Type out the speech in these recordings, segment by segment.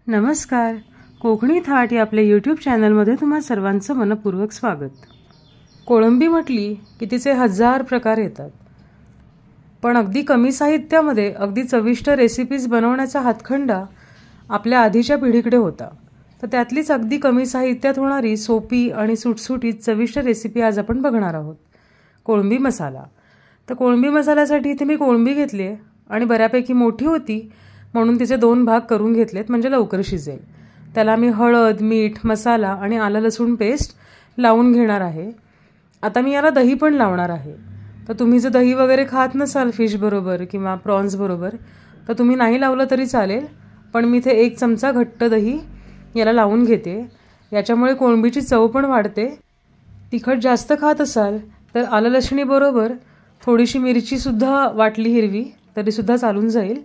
नमस्कार. कोकणी थाट या आपल्या यूट्यूब चॅनलमध्ये तुम्हा सर्वांचं मनपूर्वक स्वागत. कोळंबी म्हटली की तिचे हजार प्रकार येतात, पण अगदी कमी साहित्यामध्ये अगदी चविष्ट रेसिपीज बनवण्याचा हातखंडा आपल्या आधीच्या पिढीकडे होता. तर त्यातलीच अगदी कमी साहित्यात होणारी सोपी आणि सुटसुटीत चविष्ट रेसिपी आज आपण बघणार आहोत, कोळंबी मसाला. तर कोळंबी मसाल्यासाठी इथे मी कोळंबी घेतली आहे आणि बऱ्यापैकी मोठी होती म्हणून तिचे 2 भाग करून घेतलेत म्हणजे लवकर शिजेल. त्याला मी हळद, मीठ, मसाला आणि आलं लसूण पेस्ट लावून घेणार आहे. आता मी याला दही पण लावणार आहे. तर तुम्ही जर दही वगैरे खात नसाल फिश बरोबर किंवा प्रॉन्स बरोबर तर तुम्ही नाही लावलं तरी चालेल, पण मी इथे 1 चमचा घट्ट दही याला लावून घेते. याच्यामुळे कोळंबीची चव पण वाढते. तिखट जास्त खात असाल तर आलं लसणीबरोबर थोडीशी मिरचीसुद्धा वाटली हिरवी तरीसुद्धा चालून जाईल.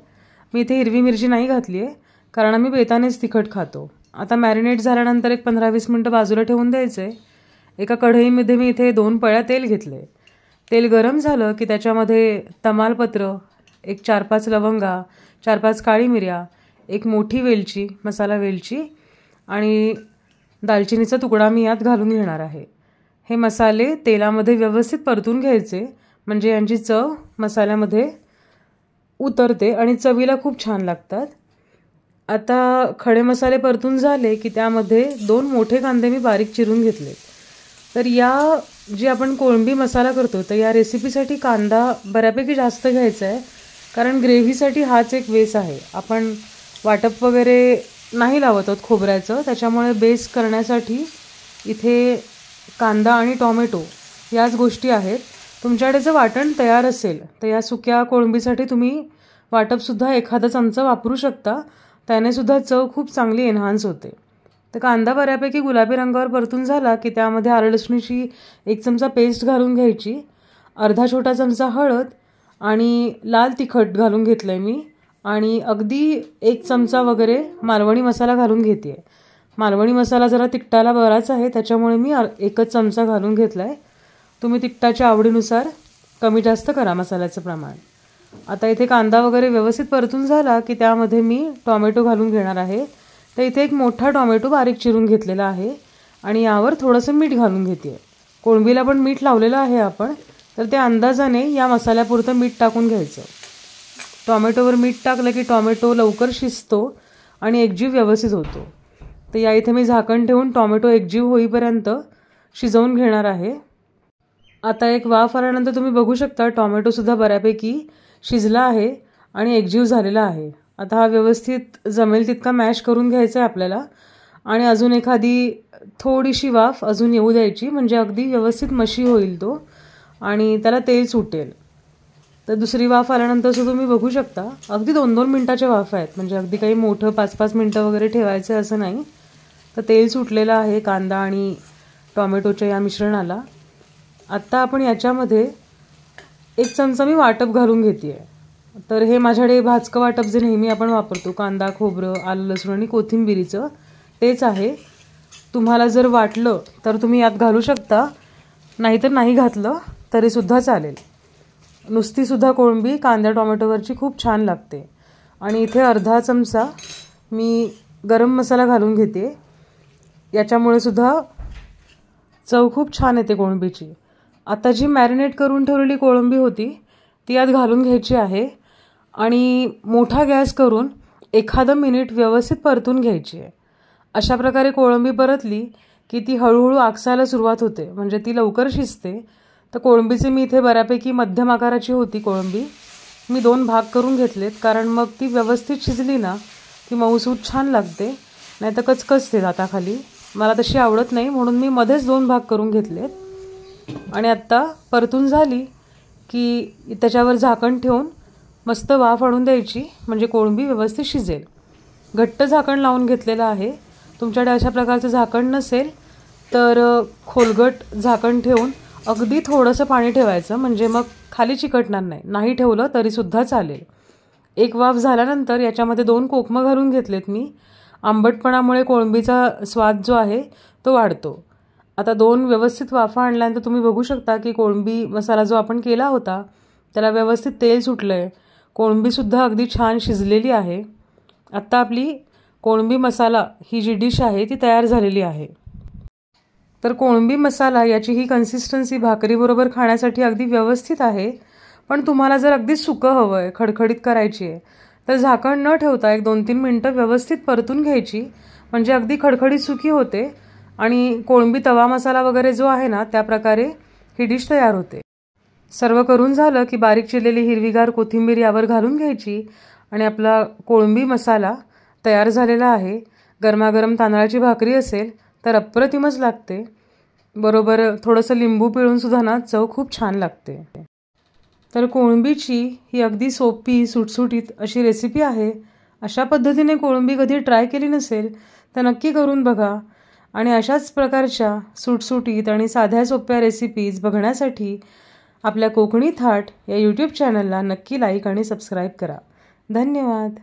मी इथे हिरवी मिरची नाही घातली आहे कारण आम्ही बेतानेच तिखट खातो. आता मॅरिनेट झाल्यानंतर एक 15-20 मिनटं बाजूला ठेवून द्यायचं आहे. एका कढईमध्ये मी इथे 2 पळ्या तेल घेतले. तेल गरम झालं की त्याच्यामध्ये तमालपत्र, एक 4-5 लवंगा, 4-5 काळी मिऱ्या, एक मोठी वेलची, मसाला वेलची आणि दालचिनीचा तुकडा मी यात घालून घेणार आहे. हे मसाले तेलामध्ये व्यवस्थित परतून घ्यायचे म्हणजे यांची चव मसाल्यामध्ये उतरते आणि चवीला खूप छान लागतात. आता खडे मसाले परतून झाले की त्यामध्ये 2 मोठे कांदे मी बारीक चिरून घेतले. तर या जी आपण कोळंबी मसाला करतो तर या रेसिपीसाठी कांदा बऱ्यापैकी जास्त घ्यायचा आहे कारण ग्रेव्हीसाठी हाच एक बेस आहे. आपण वाटप वगैरे नाही लावत आहोत खोबऱ्याचं, त्याच्यामुळे बेस करण्यासाठी इथे कांदा आणि टॉमॅटो याच गोष्टी आहेत. तुमच्याकडे जर वाटण तयार असेल तर या सुक्या कोळंबीसाठी तुम्ही वाटपसुद्धा एखादा चमचा वापरू शकता. त्यानेसुद्धा चव खूप चांगली एन्हान्स होते. तर कांदा बऱ्यापैकी गुलाबी रंगावर परतून झाला की त्यामध्ये आलं लसणीची 1 चमचा पेस्ट घालून घ्यायची, अर्धा छोटा चमचा हळद आणि लाल तिखट घालून घेतलं आहे मी आणि अगदी 1 चमचा वगैरे मालवणी मसाला घालून घेते आहे. मालवणी मसाला जरा तिखटाला बराच आहे त्याच्यामुळे मी 1च चमचा घालून घेतला आहे. तुम्ही तिखटाच्या आवडीनुसार कमी जास्त करा मसाल्याचं प्रमाण. आता इथे कांदा वगैरे व्यवस्थित परतून झाला की त्यामध्ये मी टॉमॅटो घालून घेणार आहे. तर इथे एक मोठा टॉमॅटो बारीक चिरून घेतलेला आहे आणि यावर थोडंसं मीठ घालून घेते आहे. कोळंबीला पण मीठ लावलेलं आहे आपण, तर त्या अंदाजाने या मसाल्यापुरतं मीठ टाकून घ्यायचं. टॉमॅटोवर मीठ टाकलं की टॉमॅटो लवकर शिजतो आणि एकजीव व्यवस्थित होतो. तर या इथे मी झाकण ठेवून टॉमॅटो एकजीव होईपर्यंत शिजवून घेणार आहे. आता एक वाफ आल्यानंतर तुम्ही बघू शकता टॉमॅटोसुद्धा बऱ्यापैकी शिजला आहे आणि एकजीव झालेला आहे. आता हा व्यवस्थित जमेल तितका मॅश करून घ्यायचा आहे आपल्याला आणि अजून एखादी थोडीशी वाफ अजून येऊ द्यायची म्हणजे अगदी व्यवस्थित मशी होईल तो आणि त्याला तेल सुटेल. तर दुसरी वाफ आल्यानंतरसुद्धा तुम्ही बघू शकता अगदी 2-2 मिनटाच्या वाफ आहेत म्हणजे अगदी काही मोठं 5-5 मिनटं वगैरे ठेवायचं असं नाही. तर तेल सुटलेलं आहे कांदा आणि टॉमॅटोच्या या मिश्रणाला. आत्ता आपण याच्यामध्ये 1 चमचा मी वाटप घालून घेते आहे. तर हे माझ्याकडे भाजकं वाटप जे नेहमी आपण वापरतो कांदा, खोबरं, आलं लसूण आणि कोथिंबिरीचं तेच आहे. तुम्हाला जर वाटलं तर तुम्ही यात घालू शकता, नाहीतर नाही घातलं तरीसुद्धा चालेल. नुसतीसुद्धा कोळंबी कांदा टॉमॅटोवरची खूप छान लागते. आणि इथे अर्धा चमचा मी गरम मसाला घालून घेते. याच्यामुळे सुद्धा चव खूप छान येते कोळंबीची. आता जी मॅरिनेट करून ठेवलेली कोळंबी होती ती यात घालून घ्यायची आहे आणि मोठा गॅस करून 1 मिनिट व्यवस्थित परतून घ्यायची आहे. अशा प्रकारे कोळंबी परतली की ती हळूहळू आकसायला सुरुवात होते म्हणजे ती लवकर शिजते. तर कोळंबीची मी इथे बऱ्यापैकी मध्यम आकाराची होती कोळंबी. मी 2 भाग करून घेतलेत कारण मग ती व्यवस्थित शिजली ना ती मऊसूत छान लागते, नाही तर कचकचते दाताखाली. मला तशी आवडत नाही म्हणून मी मध्येच 2 भाग करून घेतलेत. आणि आत्ता परतून झाली की त्याच्यावर झाकण ठेवून मस्त वाफ आणून द्यायची म्हणजे कोळंबी व्यवस्थित शिजेल. घट्ट झाकण लावून घेतलेलं आहे. तुमच्याकडे अशा प्रकारचं झाकण नसेल तर खोलगट झाकण ठेवून अगदी थोडंसं पाणी ठेवायचं म्हणजे मग खाली चिकटणार नाही. नाही ठेवलं तरीसुद्धा चालेल. 1 वाफ झाल्यानंतर याच्यामध्ये 2 कोकमं घालून घेतलेत मी. आंबटपणामुळे कोळंबीचा स्वाद जो आहे तो वाढतो. आता 2 व्यवस्थित वाफा आणल्यानंतर तुम्ही बघू शकता की कोळंबी मसाला जो आपण केला होता त्याला व्यवस्थित तेल सुटलं आहे. कोळंबीसुद्धा अगदी छान शिजलेली आहे. आत्ता आपली कोळंबी मसाला ही जी डिश आहे ती तयार झालेली आहे. तर कोळंबी मसाला याची ही कन्सिस्टन्सी भाकरीबरोबर खाण्यासाठी अगदी व्यवस्थित आहे. पण तुम्हाला जर अगदी सुकं हवं आहे, खडखडीत करायची आहे, तर झाकण न ठेवता 1-2-3 मिनटं व्यवस्थित परतून घ्यायची, म्हणजे अगदी खडखडीत सुकी होते आणि कोळंबी तवा मसाला वगैरे जो आहे ना त्या प्रकारे ही डिश तयार होते. सर्व करून झालं की बारीक चिरलेली हिरवीगार कोथिंबीर यावर घालून घ्यायची आणि आपला कोळंबी मसाला तयार झालेला आहे. गरमागरम तांदळाची भाकरी असेल तर अप्रतिमच लागते. बरोबर थोडंसं लिंबू पिळून सुद्धा ना चव खूप छान लागते. तर कोळंबीची ही अगदी सोपी सुटसुटीत अशी रेसिपी आहे. अशा पद्धतीने कोळंबी कधी ट्राय केली नसेल तर नक्की करून बघा. आणि अशाच प्रकारच्या सुटसुटीत आणि साध्या सोप्या रेसिपीज बघण्यासाठी आपल्या कोकणी थाट या यूट्यूब चॅनलला नक्की लाईक आणि सबस्क्राईब करा. धन्यवाद.